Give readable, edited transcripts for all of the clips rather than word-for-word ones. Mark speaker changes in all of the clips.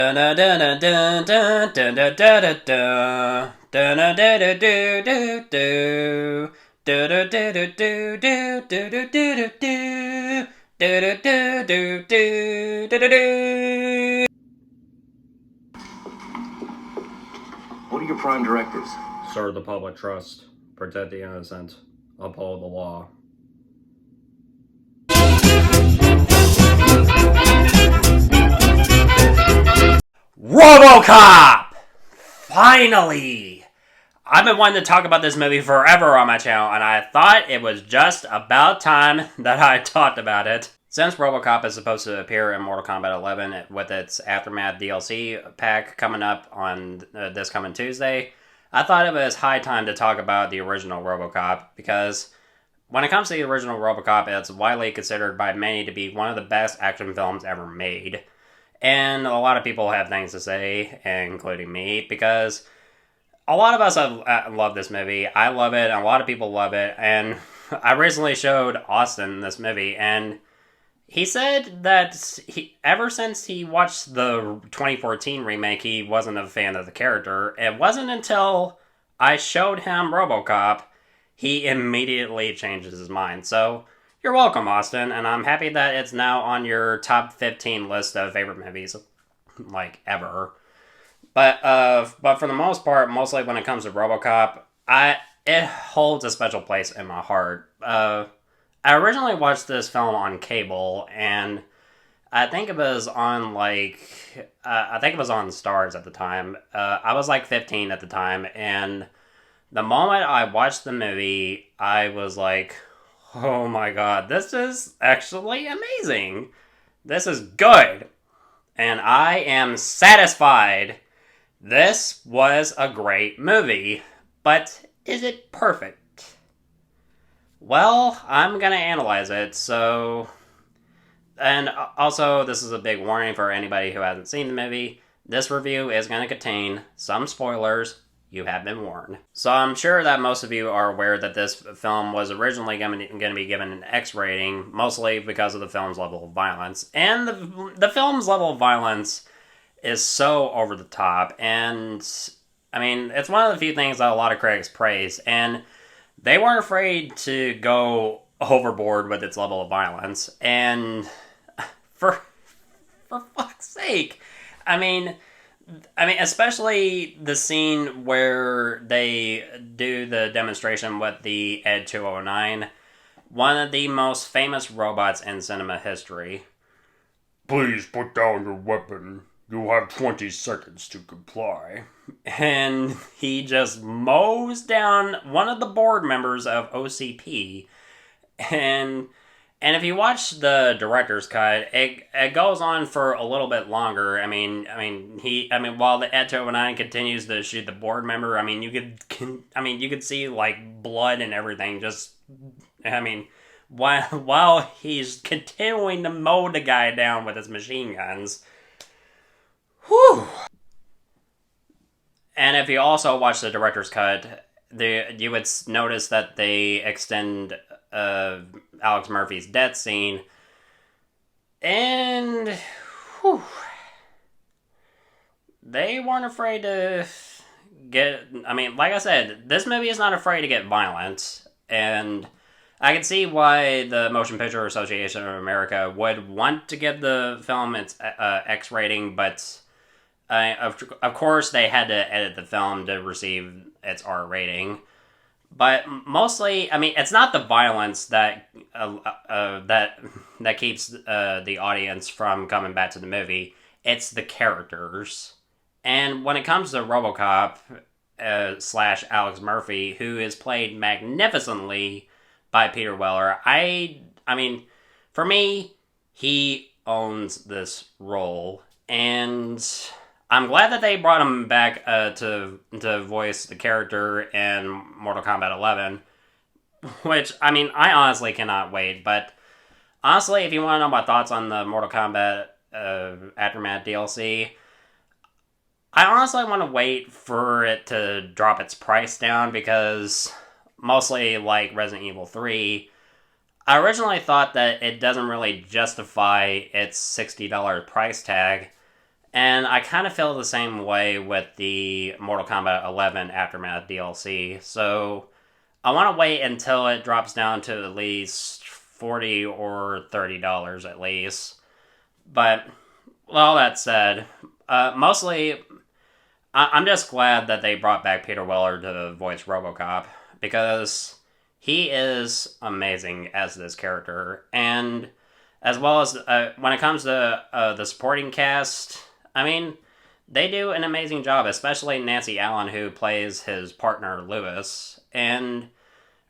Speaker 1: What are your prime directives?
Speaker 2: Serve the public trust, protect the innocent, uphold the law. RoboCop! Finally! I've been wanting to talk about this movie forever on my channel, and I thought it was just about time that I talked about it. Since RoboCop is supposed to appear in Mortal Kombat 11 with its Aftermath DLC pack coming up on this coming Tuesday, I thought it was high time to talk about the original RoboCop, because when it comes to the original RoboCop, it's widely considered by many to be one of the best action films ever made. And a lot of people have things to say, including me, because a lot of us have loved this movie. I love it, and a lot of people love it. And I recently showed Austin this movie, and he said that ever since he watched the 2014 remake, he wasn't a fan of the character. It wasn't until I showed him RoboCop, he immediately changes his mind. So, you're welcome, Austin, and I'm happy that it's now on your top 15 list of favorite movies, like, ever. But for the most part, mostly when it comes to RoboCop, it holds a special place in my heart. I originally watched this film on cable, and I think it was on, I think it was on Stars at the time. I was, 15 at the time, and the moment I watched the movie, I was like, oh my god, this is actually amazing. This is good. And I am satisfied. This was a great movie. But is it perfect? Well, I'm gonna analyze it, so... And also, this is a big warning for anybody who hasn't seen the movie. This review is gonna contain some spoilers. You have been warned. So I'm sure that most of you are aware that this film was originally going to be given an X rating, mostly because of the film's level of violence. And the film's level of violence is so over the top, and I mean, it's one of the few things that a lot of critics praise, and they weren't afraid to go overboard with its level of violence. And for fuck's sake, I mean, especially the scene where they do the demonstration with the Ed 209, one of the most famous robots in cinema history. Please put down your weapon. You have 20 seconds to comply. And he just mows down one of the board members of OCP. And if you watch the director's cut, it goes on for a little bit longer. While the Ed 209 continues to shoot the board member, you could see blood and everything. While he's continuing to mow the guy down with his machine guns. Whew. And if you also watch the director's cut, you would notice that they extend Alex Murphy's death scene, and they weren't afraid to like I said, this movie is not afraid to get violent, and I can see why the Motion Picture Association of America would want to give the film its X rating, but of course they had to edit the film to receive its R rating. But mostly, it's not the violence that keeps the audience from coming back to the movie. It's the characters. And when it comes to RoboCop / Alex Murphy, who is played magnificently by Peter Weller, for me, he owns this role, and I'm glad that they brought him back to voice the character in Mortal Kombat 11, which, I honestly cannot wait. But honestly, if you want to know my thoughts on the Mortal Kombat Aftermath DLC, I honestly want to wait for it to drop its price down, because mostly like Resident Evil 3, I originally thought that it doesn't really justify its $60 price tag. And I kind of feel the same way with the Mortal Kombat 11 Aftermath DLC. So I want to wait until it drops down to at least $40 or $30 at least. But with all that said, mostly I'm just glad that they brought back Peter Weller to voice RoboCop because he is amazing as this character, and as well as when it comes to the supporting cast, I mean, they do an amazing job, especially Nancy Allen, who plays his partner Lewis, and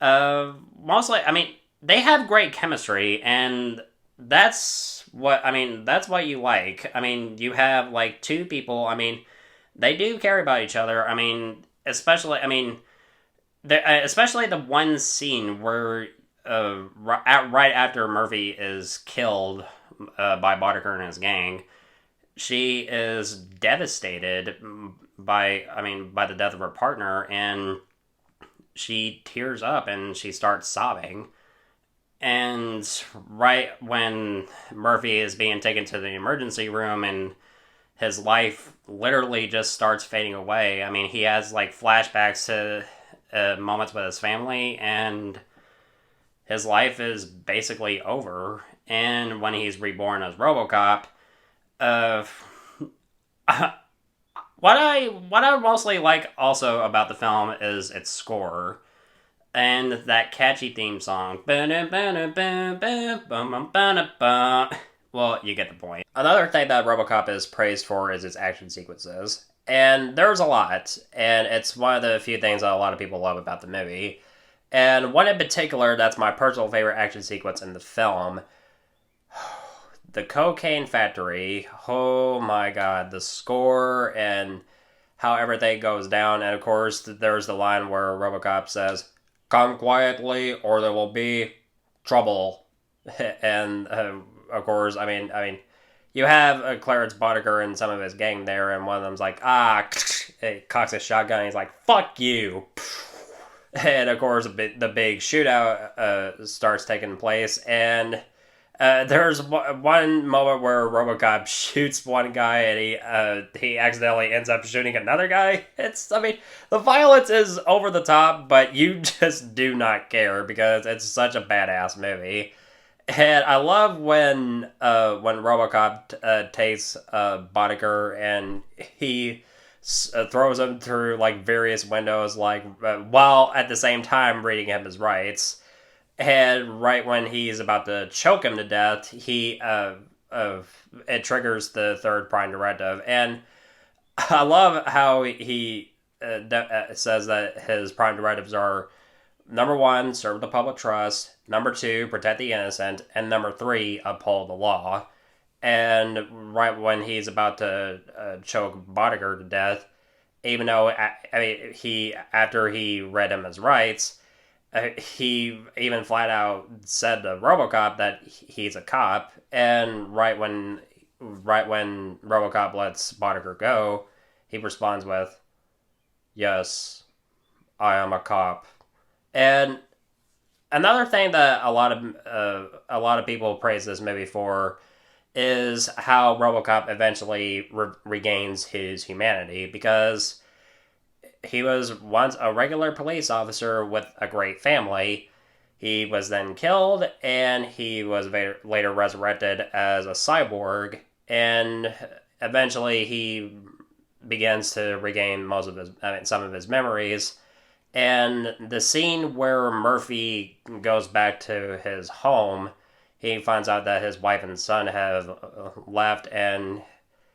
Speaker 2: mostly, I mean, they have great chemistry, and that's what you like. I mean, you have like two people. I mean, they do care about each other. I mean, especially the one scene where right after Murphy is killed by Boddicker and his gang, she is devastated by the death of her partner, and she tears up and she starts sobbing. And right when Murphy is being taken to the emergency room and his life literally just starts fading away. I mean, he has like flashbacks to moments with his family, and his life is basically over. And when he's reborn as RoboCop, uh, what I mostly like also about the film is its score and that catchy theme song. Well, you get the point. Another thing that RoboCop is praised for is its action sequences. And there's a lot, and it's one of the few things that a lot of people love about the movie. And one in particular that's my personal favorite action sequence in the film, the Cocaine Factory. Oh my god, the score and how everything goes down. And of course, there's the line where RoboCop says, "Come quietly, or there will be trouble." And of course, I mean, you have Clarence Boddicker and some of his gang there, and one of them's like, he cocks his shotgun, and he's like, "Fuck you." And of course, the big shootout starts taking place, and there's one moment where RoboCop shoots one guy, and he accidentally ends up shooting another guy. The violence is over the top, but you just do not care because it's such a badass movie. And I love when RoboCop takes Boddicker and he throws him through like various windows, like while at the same time reading him his rights. And right when he's about to choke him to death, it triggers the third Prime Directive, and I love how he says that his Prime Directives are: number one, serve the public trust; number two, protect the innocent; and number three, uphold the law. And right when he's about to choke Boddicker to death, even though after he read him his rights, he even flat out said to RoboCop that he's a cop. And right when RoboCop lets Boddicker go, he responds with, "Yes, I am a cop." And another thing that a lot of people praise this movie for is how RoboCop eventually regains his humanity, because he was once a regular police officer with a great family. He was then killed, and he was later resurrected as a cyborg, and eventually he begins to regain some of his memories. And the scene where Murphy goes back to his home, he finds out that his wife and son have left, and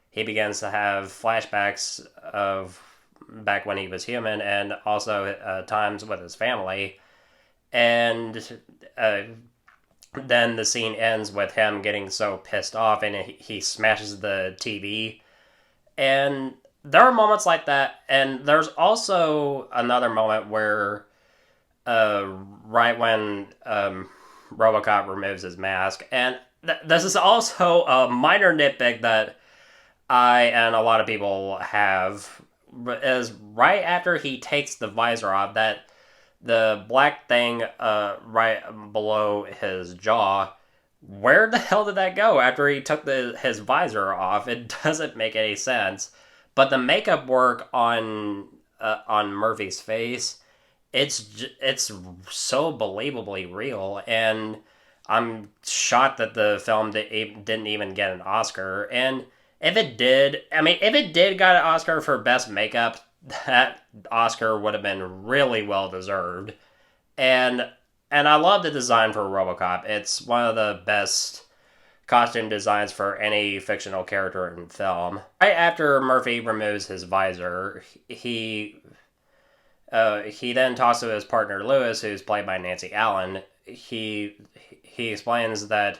Speaker 2: he begins to have flashbacks of back when he was human, and also times with his family. And then the scene ends with him getting so pissed off, and he smashes the TV. And there are moments like that, and there's also another moment where right when RoboCop removes his mask, and this is also a minor nitpick that I and a lot of people have, is right after he takes the visor off, that the black thing right below his jaw where the hell did that go after he took his visor off? It doesn't make any sense. But the makeup work on Murphy's face, it's so believably real, and I'm shocked that the film didn't even get an Oscar. And if it did, I mean, if it did got an Oscar for best makeup, that Oscar would have been really well deserved. And and I love the design for RoboCop. It's one of the best costume designs for any fictional character in film. Right after Murphy removes his visor, he then talks to his partner Lewis, who's played by Nancy Allen. He explains that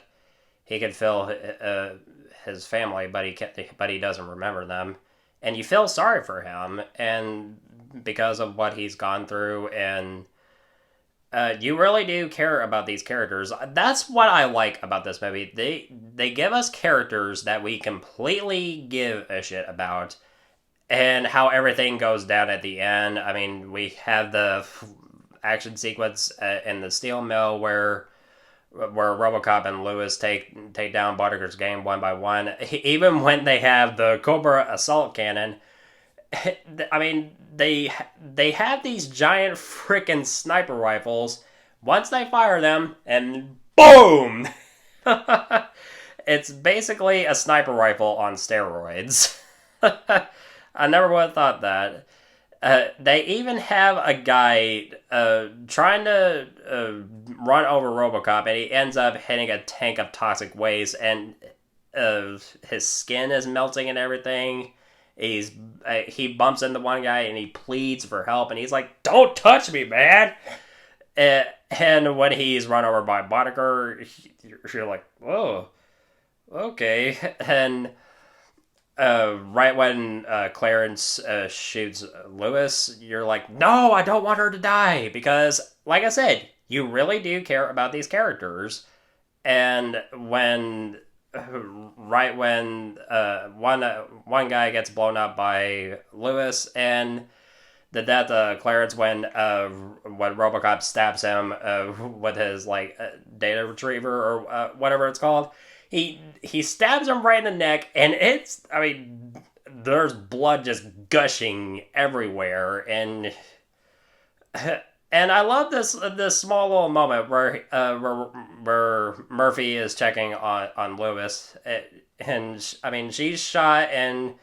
Speaker 2: he can feel his family, but he doesn't remember them, and you feel sorry for him, and because of what he's gone through, and you really do care about these characters. That's what I like about this movie. They give us characters that we completely give a shit about, and how everything goes down at the end. I mean, we have the action sequence in the steel mill where RoboCop and Lewis take down Boddiger's gang one by one. Even when they have the Cobra assault cannon, I mean, they have these giant freaking sniper rifles. Once they fire them, and boom! It's basically a sniper rifle on steroids. I never would have thought that. They even have a guy trying to run over RoboCop, and he ends up hitting a tank of toxic waste, and his skin is melting and everything. He bumps into one guy, and he pleads for help, and he's like, "Don't touch me, man!" And when he's run over by Boddicker, you're like, "Whoa, okay." And right when Clarence shoots Lewis, you're like, no, I don't want her to die. Because, like I said, you really do care about these characters. And right when one guy gets blown up by Lewis, and the death of Clarence when RoboCop stabs him with his data retriever or whatever it's called, he stabs him right in the neck, and there's blood just gushing everywhere, and I love this small little moment where Murphy is checking on Lewis, and she's shot, and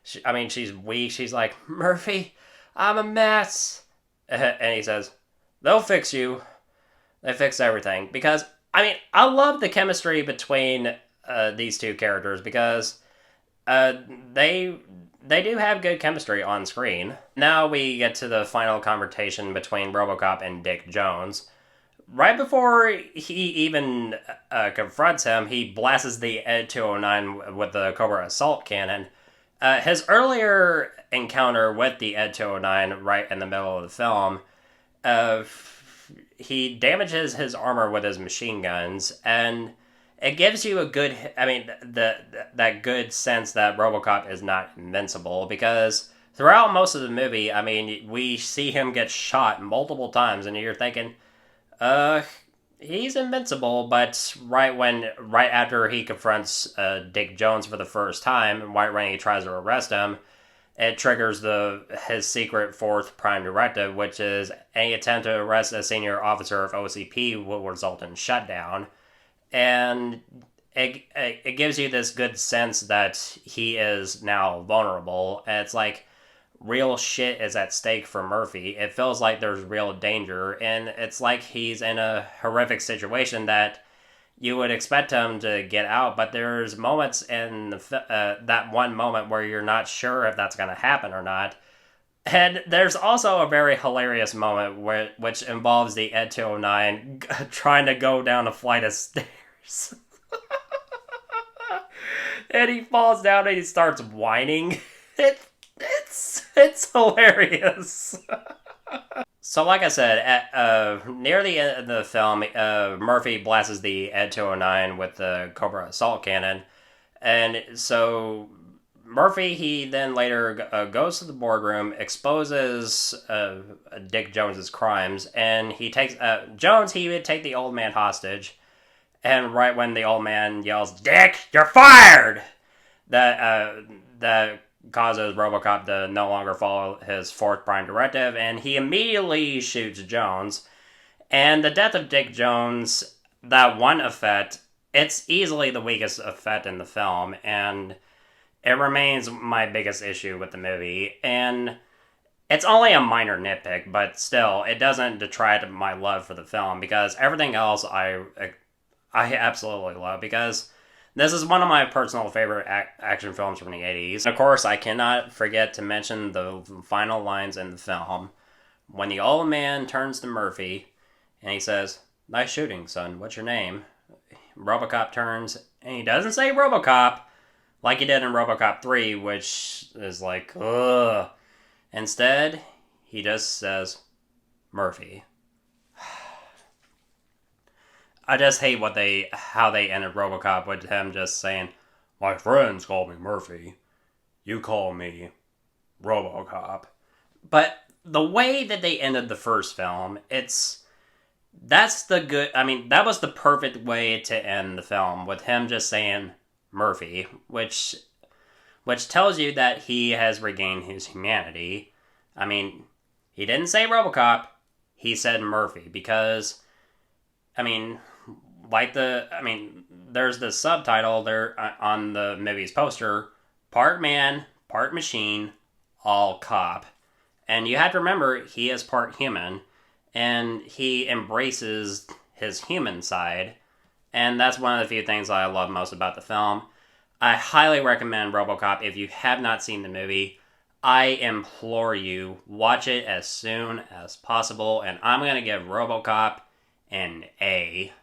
Speaker 2: she's weak. She's like, "Murphy, I'm a mess," and he says, "They'll fix you. They fix everything." Because I love the chemistry between these two characters, because they do have good chemistry on screen. Now we get to the final confrontation between RoboCop and Dick Jones. Right before he even confronts him, he blasts the Ed 209 with the Cobra assault cannon. His earlier encounter with the Ed 209 right in the middle of the film, he damages his armor with his machine guns, and it gives you a good, that good sense that RoboCop is not invincible, because throughout most of the movie, we see him get shot multiple times, and you're thinking, he's invincible, but right after he confronts Dick Jones for the first time, right when he tries to arrest him, it triggers his secret fourth prime directive, which is any attempt to arrest a senior officer of OCP will result in shutdown. And it gives you this good sense that he is now vulnerable. And it's like real shit is at stake for Murphy. It feels like there's real danger, and it's like he's in a horrific situation that you would expect him to get out, but there's moments in that one moment where you're not sure if that's going to happen or not. And there's also a very hilarious moment which involves the Ed 209 trying to go down a flight of stairs. And he falls down and he starts whining. It's hilarious. So, like I said, near the end of the film, Murphy blasts the Ed 209 with the Cobra assault cannon. And so Murphy, he then later goes to the boardroom, exposes Dick Jones's crimes, and he takes Jones. He would take the old man hostage, And right when the old man yells, "Dick, you're fired!" That causes RoboCop to no longer follow his fourth prime directive, and he immediately shoots Jones. And the death of Dick Jones, that one effect, it's easily the weakest effect in the film, and it remains my biggest issue with the movie. And it's only a minor nitpick, but still, it doesn't detract my love for the film, because everything else I absolutely love, because this is one of my personal favorite action films from the 80s. Of course, I cannot forget to mention the final lines in the film. When the old man turns to Murphy, and he says, "Nice shooting, son. What's your name?" RoboCop turns, and he doesn't say RoboCop, like he did in RoboCop 3, which is like, ugh. Instead, he just says, "Murphy." I just hate how they ended RoboCop with him just saying, "My friends call me Murphy. You call me RoboCop." But the way that they ended the first film, that was the perfect way to end the film, with him just saying Murphy, which tells you that he has regained his humanity. I mean, he didn't say RoboCop, he said Murphy, because, there's the subtitle there on the movie's poster, "Part man, part machine, all cop." And you have to remember, he is part human, and he embraces his human side, and that's one of the few things I love most about the film. I highly recommend RoboCop. If you have not seen the movie, I implore you, watch it as soon as possible, and I'm going to give RoboCop an A.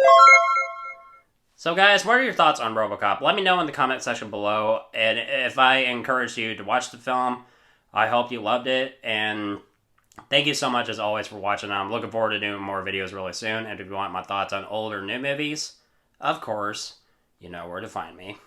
Speaker 2: So guys, what are your thoughts on RoboCop? Let me know in the comment section below, and if I encouraged you to watch the film, I hope you loved it, and thank you so much as always for watching. I'm looking forward to doing more videos really soon, and if you want my thoughts on old or new movies, of course, you know where to find me.